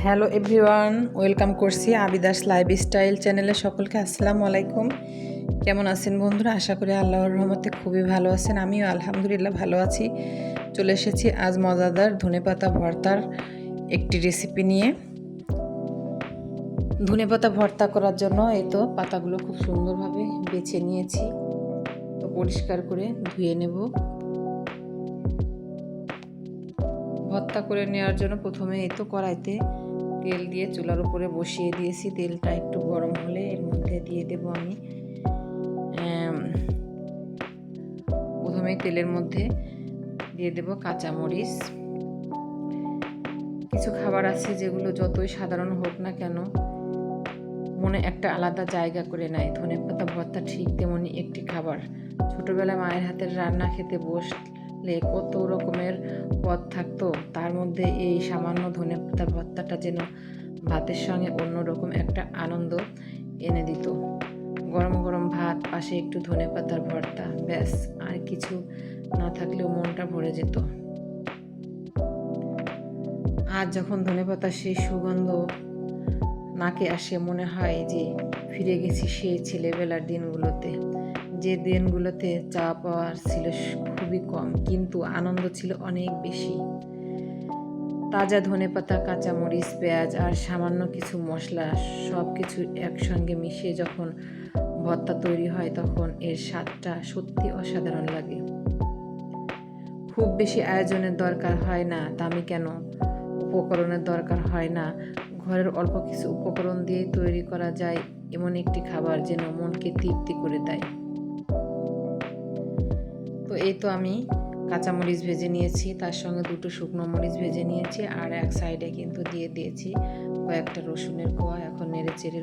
Hello everyone, welcome করছি আবিদাস lifestyle চ্যানেলে সকলকে আসসালামু আলাইকুম। কেমন আছেন বন্ধুরা? আশা করি আল্লাহর রহমতে খুবই ভালো আছেন। আমিও আলহামদুলিল্লাহ ভালো আছি। চলে এসেছি আজ মজাদার ধনেপাতা ভর্তার একটি রেসিপি নিয়ে। ধনেপাতা ভর্তা করার জন্য এই তো পাতাগুলো খুব সুন্দরভাবে বেছে নিয়েছি, তো পরিষ্কার করে ধুয়ে নেব। ভর্তা করে নেওয়ার জন্য প্রথমে এই তো কড়াইতে তেল দিয়ে চুলার উপরে বসিয়ে দিয়েছি। তেলটা একটু গরম হলে এর মধ্যে দিয়ে দেব আমি প্রথমে তেলের মধ্যে দিয়ে দেব কাঁচামরিচ। কিছু খাবার আছে যেগুলো যতই সাধারণ হোক না কেন মনে একটা আলাদা জায়গা করে নেয়। ধনেপাতা ভর্তা ঠিক তেমনি একটি খাবার। ছোটবেলায় মায়ের হাতের রান্না খেতে বসলে কত রকমের পদ থাকতো, তার মধ্যে এই সামান্য ধনেপাতা ভর্তাটা যেন ভাতের সঙ্গে অন্যরকম একটা আনন্দ এনে দিত। গরম গরম ভাত, পাশে একটু ধনেপাতার ভর্তা, ব্যাস আর কিছু না থাকলেও মনটা ভরে যেত। আজ যখন ধনেপাতার সেই সুগন্ধ নাকে আসে, মনে হয় যে ফিরে গেছি সেই ছেলেবেলার দিনগুলোতে, যে দিনগুলোতে চাওয়া পাওয়ার ছিল খুবই কম, কিন্তু আনন্দ ছিল অনেক বেশি। তাজা ধনেপাতা, কাঁচামরিচ, পেঁয়াজ আর সামান্য কিছু মশলা সব কিছু একসঙ্গে মিশিয়ে যখন ভর্তা তৈরি হয় তখন এর স্বাদটা সত্যি অসাধারণ লাগে। খুব বেশি আয়োজনের দরকার হয় না, দামি কেন উপকরণের দরকার হয় না, ঘরের অল্প কিছু উপকরণ দিয়ে তৈরি করা যায় এমন একটি খাবার যেন মনকে তৃপ্তি করে দেয়। তো এই তো আমি কাঁচামরিচ ভেজে নিয়েছি, তার সঙ্গে দুটো শুকনো মরিচ ভেজে নিয়েছি, আর এক সাইডে কিন্তু দিয়ে দিয়েছি কয়েকটা রসুনের কোয়া। এখন নেড়ে চেড়ে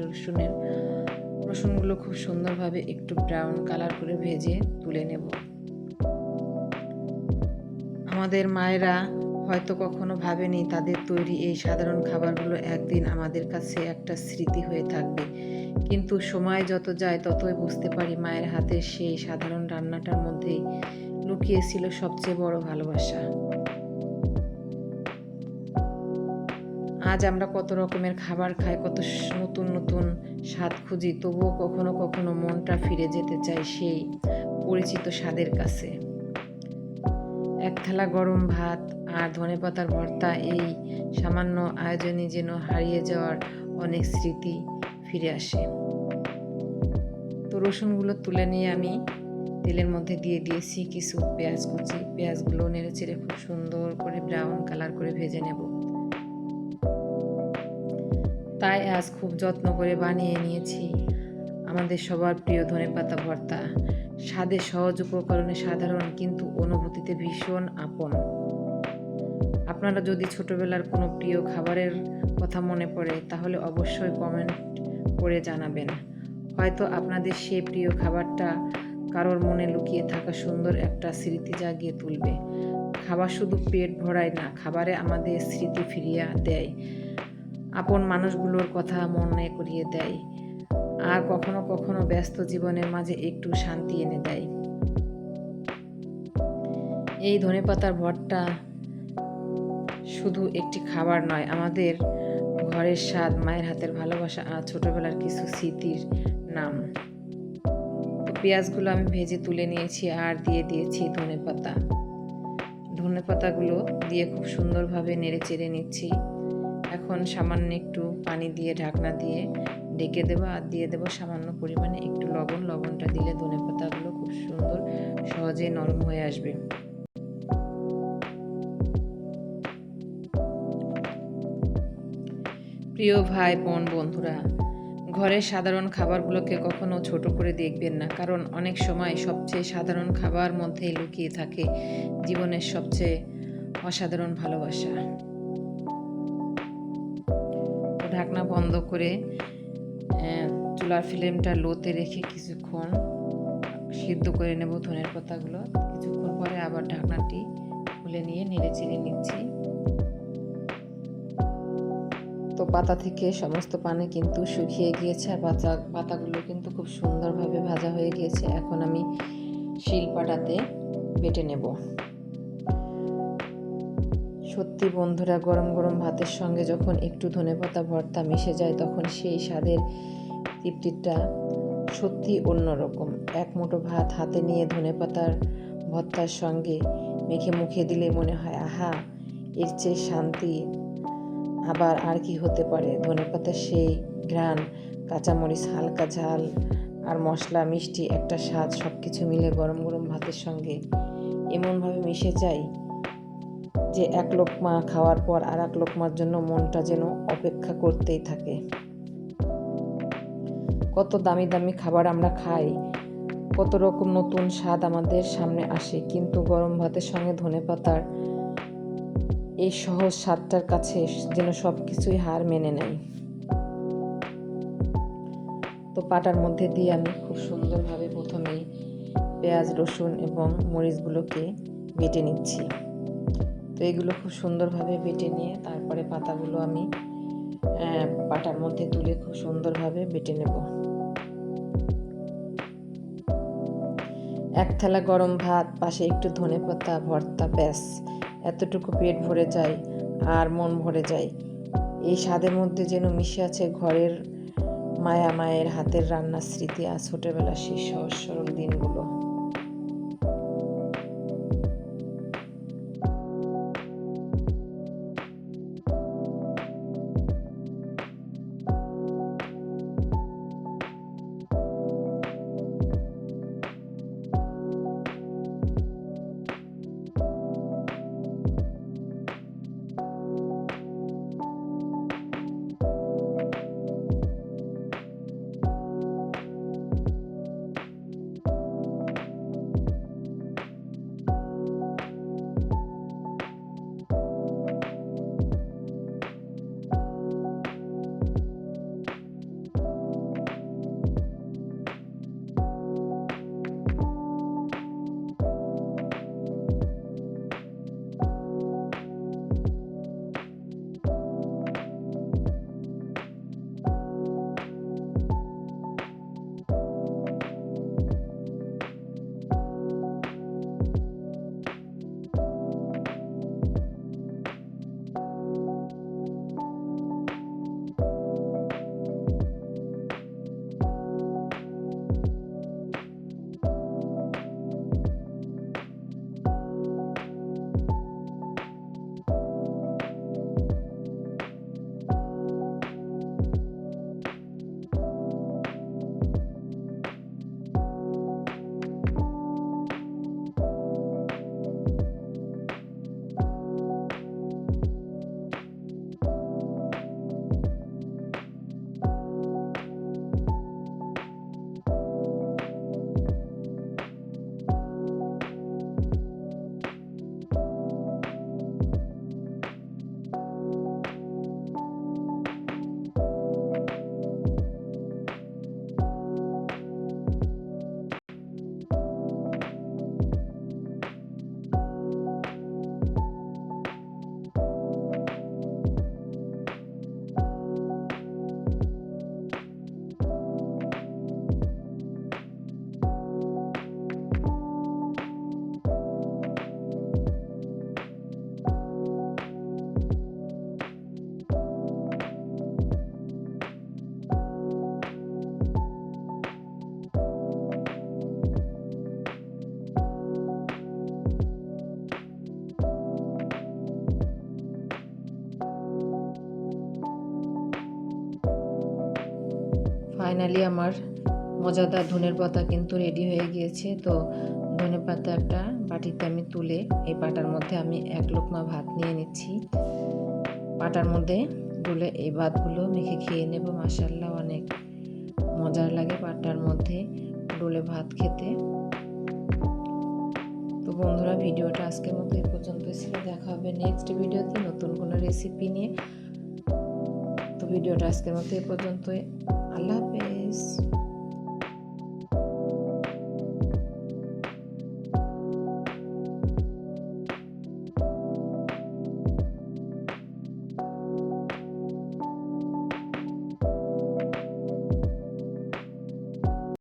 রসুনগুলো খুব সুন্দরভাবে একটু ব্রাউন কালার করে ভেজে তুলে নেব। আমাদের মায়েরা হয়তো কখনো ভাবেনি তাদের তৈরি এই সাধারণ খাবারগুলো একদিন আমাদের কাছে একটা স্মৃতি হয়ে থাকবে, কিন্তু সময় যত যায় ততই বুঝতে পারি মায়ের হাতের সেই সাধারণ রান্নাটার মধ্যেই লুকিয়ে ছিল সবচেয়ে বড় ভালোবাসা। আজ আমরা কত রকমের খাবার খাই, কত নতুন নতুন স্বাদ খুঁজি, তবুও কখনো কখনো মনটা ফিরে যেতে চায় সেই পরিচিত স্বাদের কাছে। এক থালা গরম ভাত আর ধনেপাতার ভর্তা, এই সামান্য আয়োজনে যেন হারিয়ে যাওয়ার অনেক স্মৃতি ফিরে আসে। তো রসুনগুলো তুলে নিয়ে আমি তেলের মধ্যে দিয়ে দিয়েছি কিছু পেঁয়াজ কুচি। পেঁয়াজগুলো নেড়ে চেড়ে খুব সুন্দর করে ব্রাউন কালার করে ভেজে নেব। তাই আজ খুব যত্ন করে বানিয়ে নিয়েছি আমাদের সবার প্রিয় ধনেপাতা ভর্তা। স্বাদে সহজ, উপকরণে সাধারণ, কিন্তু অনুভূতিতে ভীষণ আপন। আপনারা যদি ছোটবেলার কোনো প্রিয় খাবারের কথা মনে পড়ে তাহলে অবশ্যই কমেন্ট করে জানাবেন। হয়তো আপনাদের সেই প্রিয় খাবারটা কারোর মনে লুকিয়ে থাকা সুন্দর একটা স্মৃতি জাগিয়ে তুলবে। খাবার শুধু পেট ভরায় না, খাবারে আমাদের স্মৃতি ফিরিয়ে দেয়, আপন মানুষগুলোর কথা মনে করিয়ে দেয়, আর কখনো কখনো ব্যস্ত জীবনের মাঝে একটু শান্তি এনে দেয়। এই ধনেপাতার ভর্তা শুধু একটি খাবার নয়, আমাদের ঘরের স্বাদ, মায়ের হাতের ভালোবাসা আর ছোটবেলার কিছু স্মৃতির নাম। তো পেঁয়াজগুলো আমি ভেজে তুলে নিয়েছি আর দিয়ে দিয়েছি ধনেপাতাগুলো দিয়ে খুব সুন্দরভাবে নেড়ে চেড়ে নিচ্ছি। এখন সামান্য একটু পানি দিয়ে ঢাকনা দিয়ে ঢেকে দেবো, আর দিয়ে দেবো সামান্য পরিমাণে একটু লবণ। লবণটা দিলে ধনেপাতাগুলো খুব সুন্দর সহজেই নরম হয়ে আসবে। প্রিয় ভাই বোন বন্ধুরা, ঘরের সাধারণ খাবারগুলোকে কখনো ছোট করে দেখবেন না, কারণ অনেক সময় সবচেয়ে সাধারণ খাবার মধ্যেই লুকিয়ে থাকে জীবনের সবচেয়ে অসাধারণ ভালোবাসা। ঢাকনা বন্ধ করে চুলার ফ্লেমটা লোতে রেখে কিছুক্ষণ সিদ্ধ করে নেব ধনের পাতাগুলো। কিছুক্ষণ পরে আবার ঢাকনাটি খুলে নিয়ে নেড়ে চেড়ে নিচ্ছি। তো পাতা থেকে সমস্ত পানি কিন্তু শুকিয়ে গিয়েছে, আর পাতাগুলো কিন্তু খুব সুন্দরভাবে ভাজা হয়ে গিয়েছে। এখন আমি শিলপাটাতে বেটে নেব। সত্যি বন্ধুরা, গরম গরম ভাতের সঙ্গে যখন একটু ধনেপাতা ভর্তা মিশে যায় তখন সেই স্বাদের তৃপ্তিটা সত্যি অন্যরকম। এক মুঠো ভাত হাতে নিয়ে ধনেপাতার ভর্তার সঙ্গে মেখে মুখে দিলে মনে হয় আহা, এর চেয়ে শান্তি আবার আর কি হতে পারে। ধনেপাতার সেই ঘ্রাণ, কাঁচামরিচ, হালকা ঝাল আর মশলা, মিষ্টি একটা স্বাদ, সব কিছু মিলে গরম গরম ভাতের সঙ্গে এমনভাবে মিশে যায় যে এক লোকমা খাওয়ার পর আর এক লোকমার জন্য মনটা যেন অপেক্ষা করতেই থাকে। কত দামি দামি খাবার আমরা খাই, কত রকম নতুন স্বাদ আমাদের সামনে আসে, কিন্তু গরম ভাতের সঙ্গে ধনেপাতার এই সহজ স্বাদটার কাছে যেন সব কিছুই হার মেনে নেয়। তো পাটার মধ্যে দিয়ে আমি খুব সুন্দরভাবে প্রথমেই পেঁয়াজ, রসুন এবং মরিচগুলোকে বেটে নিচ্ছি। তো এগুলো খুব সুন্দরভাবে বেটে নিয়ে তারপরে পাতাগুলো আমি পাটার মধ্যে তুলে খুব সুন্দরভাবে বেটে নেব। এক থালা গরম ভাত, পাশে একটু ধনেপাতা ভর্তা, ব্যাস এতটুকু পেট ভরে যায় আর মন ভরে যায়। এই স্বাদের মধ্যে যেন মিশে আছে ঘরের মায়া, মায়ের হাতের রান্নার স্মৃতি আর ছোটবেলার সেই সহজ সরল দিনগুলো। ফাইনালি আমার মজাদার ধনের পাতা কিন্তু রেডি হয়ে গিয়েছে। তো ধনে পাতা একটা বাটিতে আমি তুলে এই পাটার মধ্যে আমি এক লোকমা ভাত নিয়ে নিচ্ছি। পাটার মধ্যে ডুলে এই ভাতগুলো মেখে খেয়ে নেব। মাশাআল্লাহ, অনেক মজার লাগে পাটার মধ্যে ডুলে ভাত খেতে। তো বন্ধুরা, ভিডিওটা আজকের মতো এই পর্যন্ত ছিল। দেখা হবে নেক্সট ভিডিওতে নতুন কোনো রেসিপি নিয়ে। তো ভিডিওটা আজকের মতো এই পর্যন্তই। আল্লাহ হাফেজ।